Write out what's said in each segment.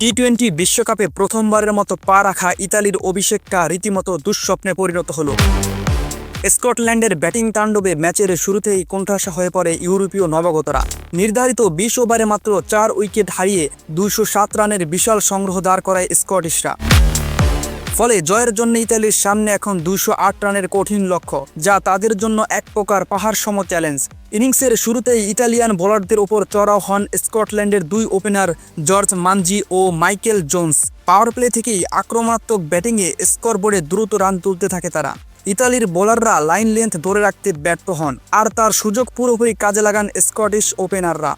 টি-20 বিশ্বকাপে প্রথমবারের মতো পা রাখা ইতালির অভিষেকটা রীতিমতো দুঃস্বপ্নে পরিণত হলো। স্কটল্যান্ডের ব্যাটিং তাণ্ডবে ম্যাচের শুরুতেই কোণঠাসা হয়ে পড়ে ইউরোপীয় নবাগতরা। নির্ধারিত 20 ওভারে মাত্র 4 উইকেট হারিয়ে 207 রানের বিশাল সংগ্রহ দাঁড় করায় স্কটিশরা। ফলে জয়ের জন্য ইতালির সামনে এখন 208 রানের কঠিন লক্ষ্য, যা তাদের জন্য এক প্রকার পাহাড় সম চ্যালেঞ্জ। ইনিংসের শুরুতেই ইতালিয়ান বোলারদের ওপর চড়াও হন স্কটল্যান্ডের দুই ওপেনার জর্জ মানজি ও মাইকেল জোন্স। পাওয়ার প্লে থেকেই আক্রমণাত্মক ব্যাটিংয়ে স্কোরবোর্ডে দ্রুত রান তুলতে থাকে তারা। ইতালির বোলাররা লাইন লেন্থ ধরে রাখতে ব্যর্থ হন, আর তার সুযোগ পুরোপুরি কাজে লাগান স্কটিশ ওপেনাররা।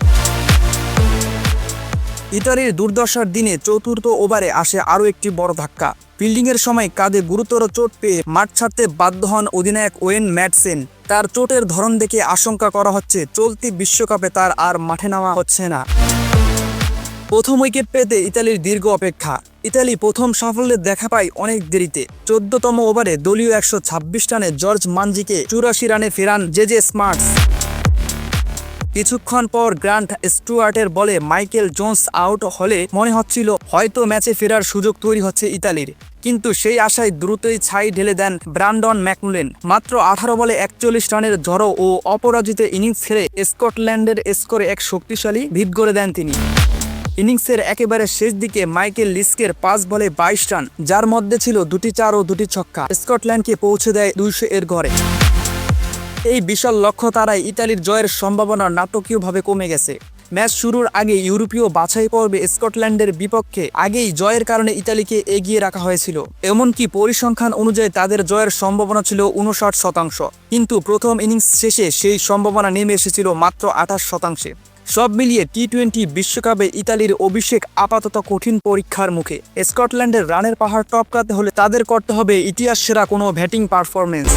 ইতালির দুর্দশার দিনে চতুর্থ ওভারে আসে আরও একটি বড় ধাক্কা। ফিল্ডিংয়ের সময় কাঁধে গুরুতর চোট পেয়ে মাঠ ছাড়তে বাধ্য হন অধিনায়ক ওয়েন ম্যাডসেন। তার চোটের ধরন দেখে আশঙ্কা করা হচ্ছে চলতি বিশ্বকাপে তার আর মাঠে নামা হচ্ছে না। প্রথম উইকেট পেতে ইতালির দীর্ঘ অপেক্ষা। ইতালি প্রথম সাফল্যের দেখা পায় অনেক দেরিতে। 14তম ওভারে দলীয় 126 রানে জর্জ মানজিকে 84 রানে ফেরান জেজে স্মার্টস। কিছুক্ষণ পর গ্রান্ট স্টুয়ার্টের বলে মাইকেল জোন্স আউট হলে মনে হচ্ছিল হয়তো ম্যাচে ফেরার সুযোগ তৈরি হচ্ছে ইতালির, কিন্তু সেই আশায় দ্রুতই ছাই ঢেলে দেন ব্রান্ডন ম্যাকমুলেন। মাত্র 18 বলে 41 রানের ঝড়ো ও অপরাজিত ইনিংস খেলে স্কটল্যান্ডের স্কোরে এক শক্তিশালী ভিত গড়ে দেন তিনি। ইনিংসের একেবারে শেষ দিকে মাইকেল লিস্কের 5 বলে 22 রান, যার মধ্যে ছিল 2টি 4 ও 2টি ছক্কা, স্কটল্যান্ডকে পৌঁছে দেয় 200 এর ঘরে। এই বিশাল লক্ষ্য তারাই ইতালির জয়ের সম্ভাবনা নাটকীয়ভাবে কমে গেছে। ম্যাচ শুরুর আগে ইউরোপীয় বাছাই পর্বে স্কটল্যান্ডের বিপক্ষে আগেই জয়ের কারণে ইতালিকে এগিয়ে রাখা হয়েছিল। এমনকি পরিসংখ্যান অনুযায়ী তাদের জয়ের সম্ভাবনা ছিল 59%, কিন্তু প্রথম ইনিংস শেষে সেই সম্ভাবনা নেমে এসেছিল মাত্র 28%। সব মিলিয়ে টি-20 বিশ্বকাপে ইতালির অভিষেক আপাতত কঠিন পরীক্ষার মুখে। স্কটল্যান্ডের রানের পাহাড় টপকাতে হলে তাদের করতে হবে ইতিহাস সেরা কোনো ব্যাটিং পারফরমেন্স।